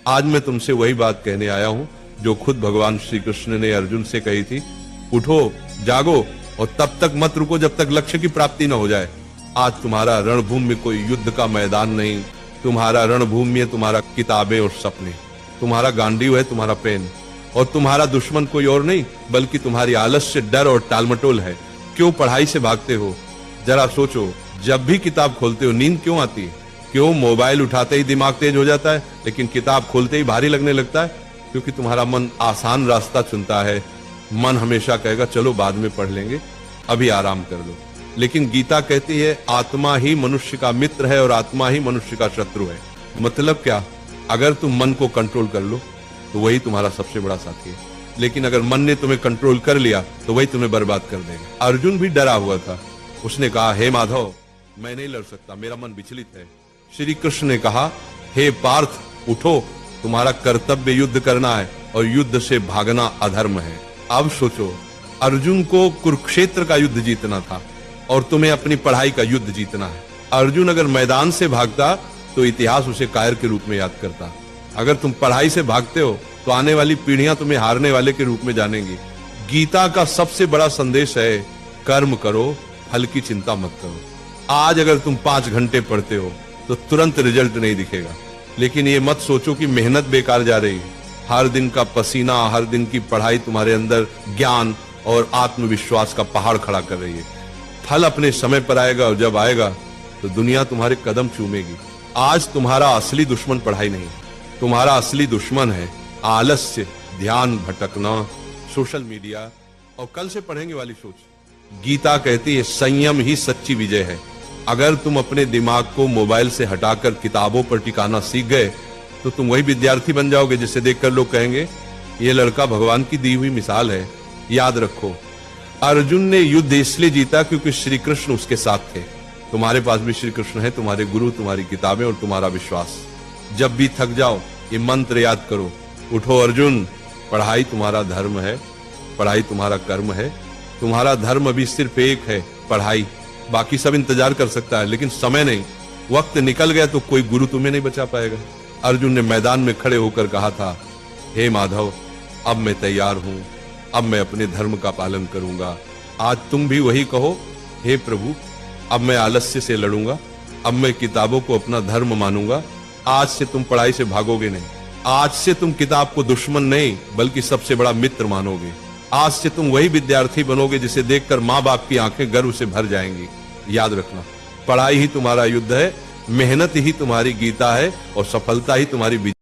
आज मैं तुमसे वही बात कहने आया हूं जो खुद भगवान श्री कृष्ण ने अर्जुन से कही थी। उठो, जागो और तब तक मत रुको जब तक लक्ष्य की प्राप्ति न हो जाए। आज तुम्हारा रणभूमि में कोई युद्ध का मैदान नहीं, तुम्हारा रणभूमि है तुम्हारा किताबें और सपने, तुम्हारा गांडीव है तुम्हारा पेन, और तुम्हारा दुश्मन कोई और नहीं बल्कि तुम्हारी आलस्य, डर और टालमटोल है। क्यों पढ़ाई से भागते हो? जरा सोचो, जब भी किताब खोलते हो नींद क्यों आती है? क्यों मोबाइल उठाते ही दिमाग तेज हो जाता है लेकिन किताब खोलते ही भारी लगने लगता है? क्योंकि तुम्हारा मन आसान रास्ता चुनता है। मन हमेशा कहेगा चलो बाद में पढ़ लेंगे, अभी आराम कर लो। लेकिन गीता कहती है आत्मा ही मनुष्य का मित्र है और आत्मा ही मनुष्य का शत्रु है। मतलब क्या? अगर तुम मन को कंट्रोल कर लो तो वही तुम्हारा सबसे बड़ा साथी है, लेकिन अगर मन ने तुम्हें कंट्रोल कर लिया तो वही तुम्हें बर्बाद कर देगा। अर्जुन भी डरा हुआ था। उसने कहा, हे माधव, मैं नहीं लड़ सकता, मेरा मन विचलित है। श्री कृष्ण ने कहा, हे पार्थ, उठो, तुम्हारा कर्तव्य युद्ध करना है और युद्ध से भागना अधर्म है। अब सोचो, अर्जुन को कुरुक्षेत्र का युद्ध जीतना था और तुम्हें अपनी पढ़ाई का युद्ध जीतना है। अर्जुन अगर मैदान से भागता तो इतिहास उसे कायर के रूप में याद करता। अगर तुम पढ़ाई से भागते हो तो आने वाली पीढ़ियां तुम्हें हारने वाले के रूप में जानेंगी। गीता का सबसे बड़ा संदेश है कर्म करो, फल की चिंता मत करो। आज अगर तुम 5 घंटे पढ़ते हो तो तुरंत रिजल्ट नहीं दिखेगा, लेकिन ये मत सोचो कि मेहनत बेकार जा रही है। हर दिन का पसीना, हर दिन की पढ़ाई तुम्हारे अंदर ज्ञान और आत्मविश्वास का पहाड़ खड़ा कर रही है। फल अपने समय पर आएगा और जब आएगा तो दुनिया तुम्हारे कदम चूमेगी। आज तुम्हारा असली दुश्मन पढ़ाई नहीं, तुम्हारा असली दुश्मन है आलस्य, ध्यान भटकना, सोशल मीडिया और कल से पढ़ेंगे वाली सोच। गीता कहती है संयम ही सच्ची विजय है। अगर तुम अपने दिमाग को मोबाइल से हटाकर किताबों पर टिकाना सीख गए तो तुम वही विद्यार्थी बन जाओगे जिसे देखकर लोग कहेंगे ये लड़का भगवान की दी हुई मिसाल है। याद रखो, अर्जुन ने युद्ध इसलिए जीता क्योंकि श्री कृष्ण उसके साथ थे। तुम्हारे पास भी श्री कृष्ण है, तुम्हारे गुरु, तुम्हारी किताबें और तुम्हारा विश्वास। जब भी थक जाओ ये मंत्र याद करो, उठो अर्जुन, पढ़ाई तुम्हारा धर्म है, पढ़ाई तुम्हारा कर्म है। तुम्हारा धर्म अभी सिर्फ एक है, पढ़ाई। बाकी सब इंतजार कर सकता है लेकिन समय नहीं। वक्त निकल गया तो कोई गुरु तुम्हें नहीं बचा पाएगा। अर्जुन ने मैदान में खड़े होकर कहा था, हे माधव, अब मैं तैयार हूं, अब मैं अपने धर्म का पालन करूंगा। आज तुम भी वही कहो, हे प्रभु, अब मैं आलस्य से लड़ूंगा, अब मैं किताबों को अपना धर्म मानूंगा। आज से तुम पढ़ाई से भागोगे नहीं, आज से तुम किताब को दुश्मन नहीं बल्कि सबसे बड़ा मित्र मानोगे। आज से तुम वही विद्यार्थी बनोगे जिसे देखकर माँ बाप की आंखें गर्व से भर जाएंगी। याद रखना, पढ़ाई ही तुम्हारा युद्ध है, मेहनत ही तुम्हारी गीता है और सफलता ही तुम्हारी